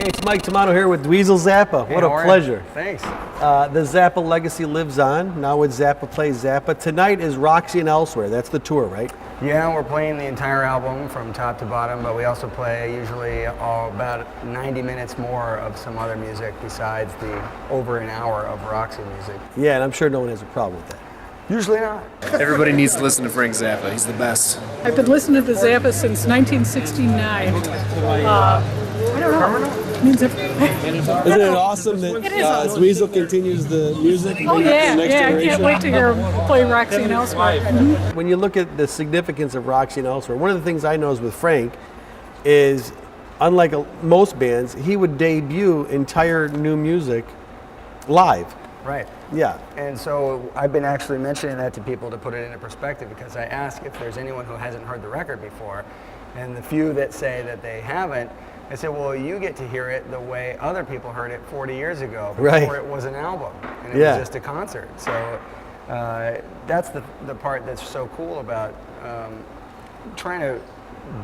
Hey, it's Mike Tomano here with Dweezil Zappa. Hey, what a pleasure. Thanks. The Zappa legacy lives on, now with Zappa Plays Zappa. Tonight is Roxy and Elsewhere. That's the tour, right? Yeah, we're playing the entire album from top to bottom, but we also play usually about 90 minutes more of some other music besides the over an hour of Roxy music. Yeah, and I'm sure no one has a problem with that. Usually not. Everybody needs to listen to Frank Zappa. He's the best. I've been listening to Zappa since 1969. I don't know. It means everything. Isn't it awesome that It is awesome. Dweezil continues the music? Oh yeah, I can't wait to hear him play Roxy and Elsewhere. When you look at the significance of Roxy and Elsewhere, one of the things I know is with Frank is, unlike most bands, he would debut entire new music live. Right. Yeah. And so I've been actually mentioning that to people to put it into perspective, because I ask if there's anyone who hasn't heard the record before, and the few that say that they haven't, I say, well, you get to hear it the way other people heard it 40 years ago, before it was an album, and it was just a concert. So that's the part that's so cool about trying to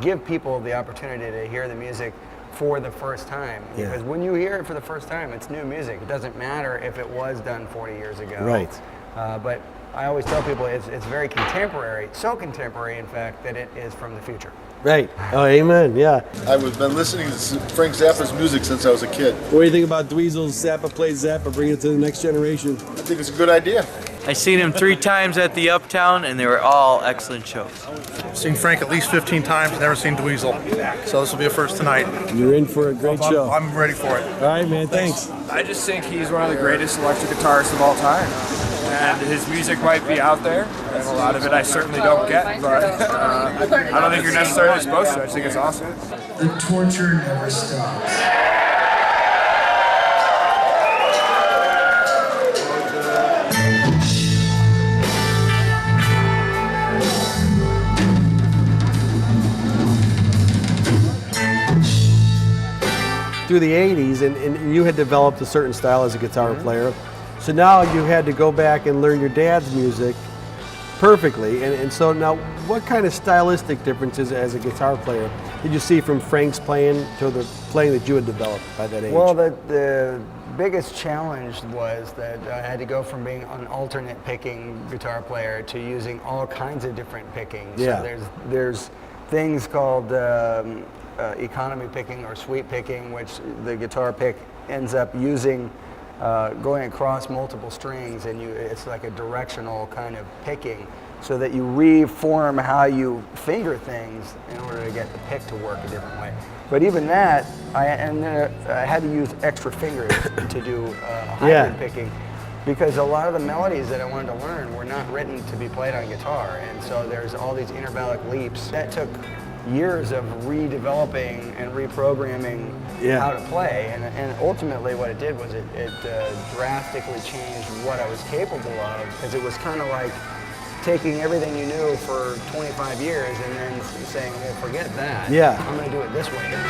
give people the opportunity to hear the music for the first time. Yeah. Because when you hear it for the first time, it's new music. It doesn't matter if it was done 40 years ago. Right. But I always tell people it's very contemporary, so contemporary, in fact, that it is from the future. Right. Oh, amen. Yeah. I've been listening to Frank Zappa's music since I was a kid. What do you think about Dweezil's Zappa Plays Zappa, bringing it to the next generation? I think it's a good idea. I've seen him 3 times at the Uptown, and they were all excellent shows. I've seen Frank at least 15 times, never seen Dweezil. So this will be a first tonight. You're in for a great show. I'm ready for it. All right, man. Thanks. I just think he's one of the greatest electric guitarists of all time. And his music might be out there, and a lot of it I certainly don't get, but I don't think you're necessarily supposed to. I just think it's awesome. The torture never stops. Through the 80s, and you had developed a certain style as a guitar player. So now you had to go back and learn your dad's music perfectly. And so now, what kind of stylistic differences as a guitar player did you see from Frank's playing to the playing that you had developed by that age? Well, the biggest challenge was that I had to go from being an alternate picking guitar player to using all kinds of different pickings. Yeah. So there's things called economy picking or sweep picking, which the guitar pick ends up using going across multiple strings, and it's like a directional kind of picking, so that you reform how you finger things in order to get the pick to work a different way. But even that, I had to use extra fingers to do hybrid picking, because a lot of the melodies that I wanted to learn were not written to be played on guitar, and so there's all these intervallic leaps that took years of redeveloping and reprogramming how to play, and ultimately what it did was it drastically changed what I was capable of, because it was kind of like taking everything you knew for 25 years and then saying, well, forget that. Yeah. I'm going to do it this way now.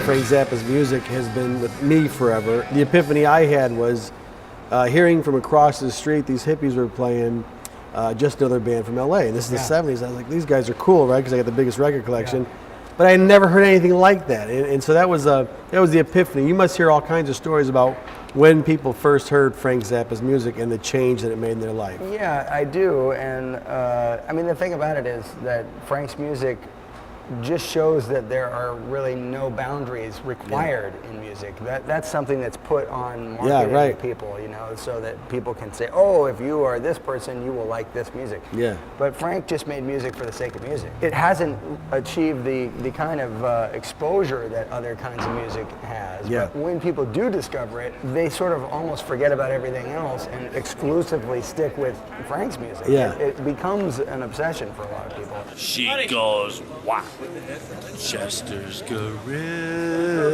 Frank Zappa's music has been with me forever. The epiphany I had was hearing from across the street these hippies were playing Just Another Band from LA. And this is the 70s. I was like, these guys are cool, right? Because I got the biggest record collection. But I had never heard anything like that. And so that was the epiphany. You must hear all kinds of stories about when people first heard Frank Zappa's music and the change that it made in their life. Yeah, I do. And I mean, the thing about it is that Frank's music just shows that there are really no boundaries required in music. That's something that's put on marketing to people, you know, so that people can say, oh, if you are this person, you will like this music. Yeah. But Frank just made music for the sake of music. It hasn't achieved the kind of exposure that other kinds of music has. Yeah. But when people do discover it, they sort of almost forget about everything else and exclusively stick with Frank's music. Yeah. It becomes an obsession for a lot of people. She goes, wow. Chester's Gorilla.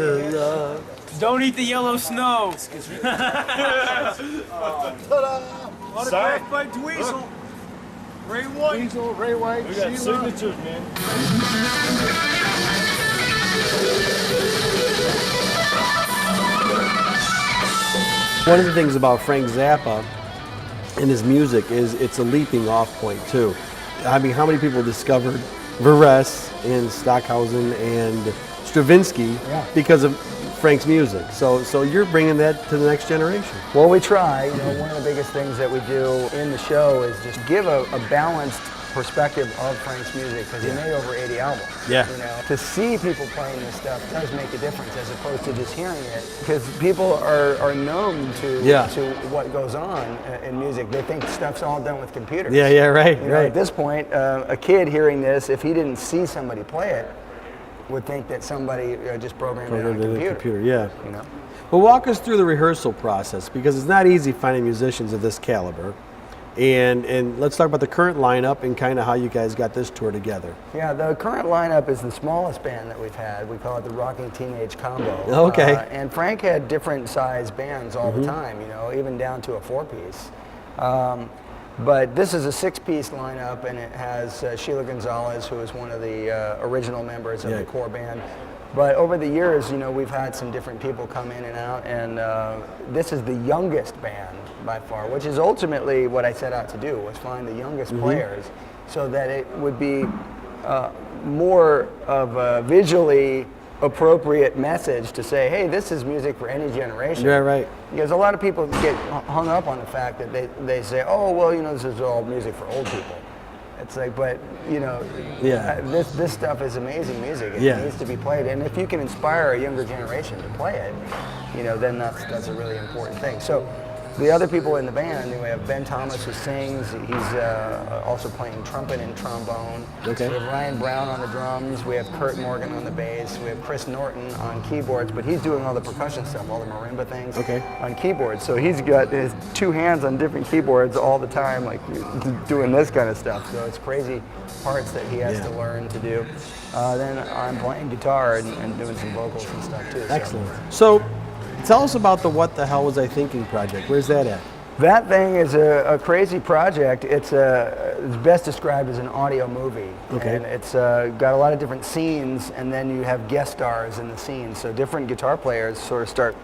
Don't eat the yellow snow. Autographed by Dweezil. Ray White. Dweezil, Ray White. We got signatures, man. One of the things about Frank Zappa in his music is it's a leaping off point too. I mean, how many people discovered Varese and Stockhausen and Stravinsky because of Frank's music? So you're bringing that to the next generation. Well, we try. One of the biggest things that we do in the show is just give a balanced perspective of Frank's music, because he made over 80 albums. Yeah. To see people playing this stuff does make a difference as opposed to just hearing it, because people are known to what goes on in music. They think stuff's all done with computers. Right. At this point, a kid hearing this, if he didn't see somebody play it, would think that somebody just programmed it on a computer. Yeah. Well, walk us through the rehearsal process, because it's not easy finding musicians of this caliber. And let's talk about the current lineup and kind of how you guys got this tour together. Yeah, the current lineup is the smallest band that we've had. We call it the Rocking Teenage Combo. Okay. And Frank had different size bands all the time, even down to a 4-piece. But this is a 6-piece lineup, and it has Sheila Gonzalez, who is one of the original members of the core band. But over the years, we've had some different people come in and out, and this is the youngest band by far, which is ultimately what I set out to do, was find the youngest players, so that it would be more of a visually appropriate message to say, hey, this is music for any generation. Yeah, right. Because a lot of people get hung up on the fact that they say, oh, well, this is all music for old people. It's like, but this stuff is amazing music. It needs to be played, and if you can inspire a younger generation to play it, then that's a really important thing. So the other people in the band, we have Ben Thomas, who sings. He's also playing trumpet and trombone. Okay. We have Ryan Brown on the drums. We have Kurt Morgan on the bass. We have Chris Norton on keyboards, but he's doing all the percussion stuff, all the marimba things on keyboards. So he's got his 2 hands on different keyboards all the time, like doing this kind of stuff. So it's crazy parts that he has to learn to do. Then I'm playing guitar and doing some vocals and stuff too. Excellent. So tell us about the What the Hell Was I Thinking project. Where's that at? That thing is a crazy project. It's best described as an audio movie. Okay. And it's got a lot of different scenes, and then you have guest stars in the scenes. So different guitar players sort of start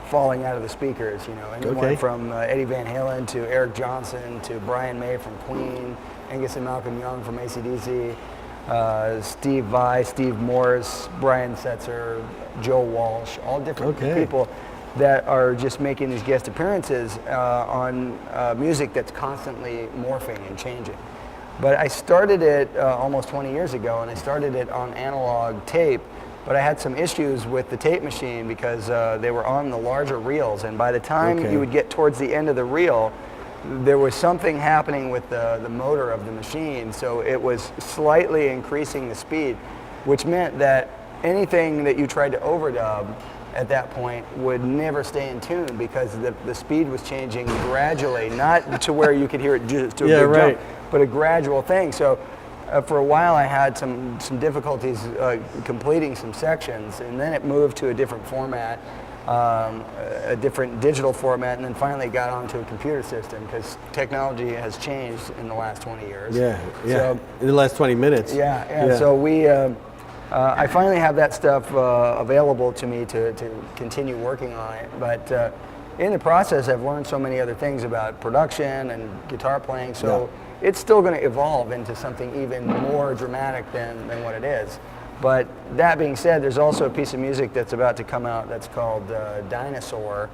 falling out of the speakers. Anyone from Eddie Van Halen to Eric Johnson to Brian May from Queen, Angus and Malcolm Young from AC/DC, Steve Vai, Steve Morris, Brian Setzer, Joe Walsh, all different people that are just making these guest appearances on music that's constantly morphing and changing. But I started it almost 20 years ago, and I started it on analog tape, but I had some issues with the tape machine because they were on the larger reels, and by the time you would get towards the end of the reel, there was something happening with the motor of the machine, so it was slightly increasing the speed, which meant that anything that you tried to overdub at that point would never stay in tune, because the speed was changing gradually, not to where you could hear it just to a big jump, but a gradual thing. So for a while I had some difficulties completing some sections, and then it moved to a different format, a different digital format, and then finally got onto a computer system, because technology has changed in the last 20 years. So, in the last 20 minutes. So we I finally have that stuff available to me to continue working on it, but in the process I've learned so many other things about production and guitar playing, so it's still going to evolve into something even more dramatic than what it is. But that being said, there's also a piece of music that's about to come out that's called Dinosaur,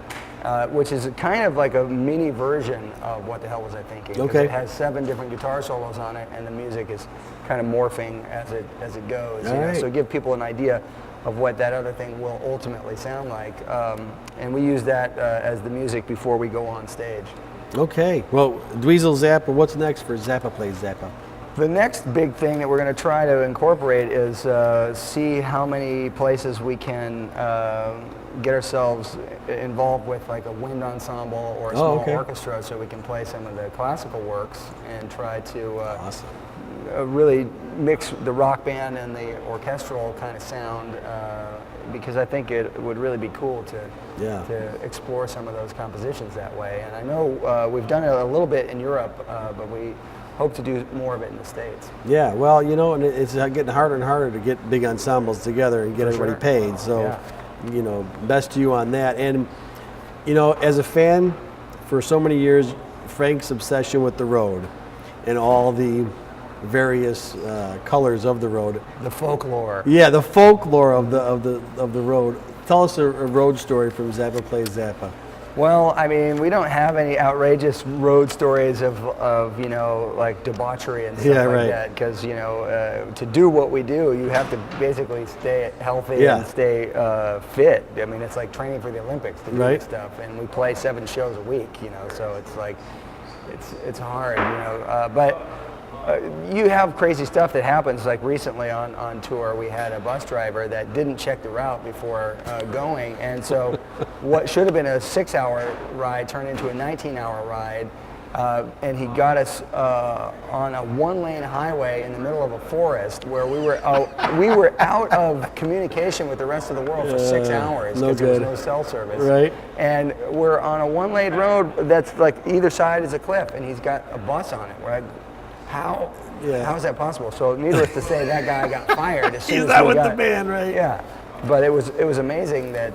which is kind of like a mini version of What the Hell Was I Thinking? It has 7 different guitar solos on it, and the music is kind of morphing as it goes. So give people an idea of what that other thing will ultimately sound like. And we use that as the music before we go on stage. Okay. Well, Dweezil Zappa, what's next for Zappa Plays Zappa? The next big thing that we're going to try to incorporate is see how many places we can get ourselves involved with, like a wind ensemble or a small orchestra, so we can play some of the classical works and try to really mix the rock band and the orchestral kind of sound, because I think it would really be cool to explore some of those compositions that way. And I know we've done it a little bit in Europe, but we hope to do more of it in the States. Yeah, well, and it's getting harder and harder to get big ensembles together and get everybody paid. So, best to you on that. And, as a fan for so many years, Frank's obsession with the road and all the various colors of the road. The folklore. Yeah, the folklore of the road. Tell us a road story from Zappa Plays Zappa. Well, I mean, we don't have any outrageous road stories of you know, like debauchery and stuff like that. Because, you know, to do what we do, you have to basically stay healthy and stay fit. I mean, it's like training for the Olympics to do this stuff. And we play 7 shows a week, you know, so it's like, it's hard, you know. But you have crazy stuff that happens. Like recently on tour, we had a bus driver that didn't check the route before going, and so what should have been a 6-hour ride turned into a 19-hour ride, and he got us on a 1-lane highway in the middle of a forest where we were out of communication with the rest of the world for 6 hours because there was no cell service. Right. And we're on a 1-lane road that's like either side is a cliff, and he's got a bus on it. We're like, how is that possible? So needless to say, that guy got fired as soon as He's not we with got, the band, right? Yeah, but it was amazing that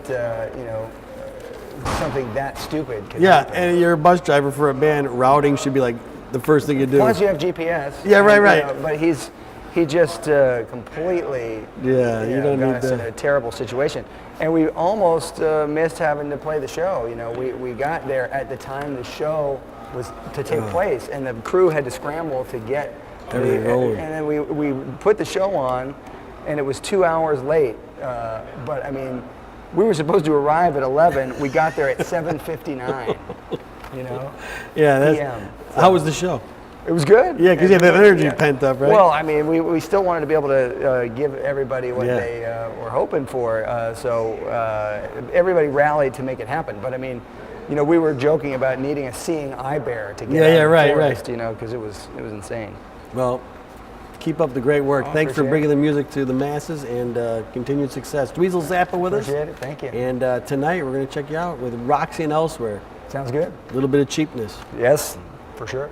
you know, something that stupid could happen. And you're a bus driver for a band. Routing should be like the first thing you do. Plus you have GPS. Yeah, right. You know, but he just completely you don't got need us in a terrible situation, and we almost missed having to play the show. You know, we got there at the time the show was to take place, and the crew had to scramble to get everything rolling. And then we put the show on, and it was 2 hours late. But I mean, we were supposed to arrive at 11. We got there at 7:59. You know. Yeah. That's, PM. how was the show? It was good. Yeah, because you have that energy pent up, right? Well, I mean, we still wanted to be able to give everybody what they were hoping for. So everybody rallied to make it happen. But I mean, you know, we were joking about needing a seeing eye bear to get out of the forest, you know, because it was insane. Well, keep up the great work. Thanks for appreciate bringing the music to the masses, and continued success. Dweezil Zappa with us. Appreciate it. Thank you. And tonight we're going to check you out with Roxy and Elsewhere. Sounds good. A little bit of cheapness. Yes, for sure.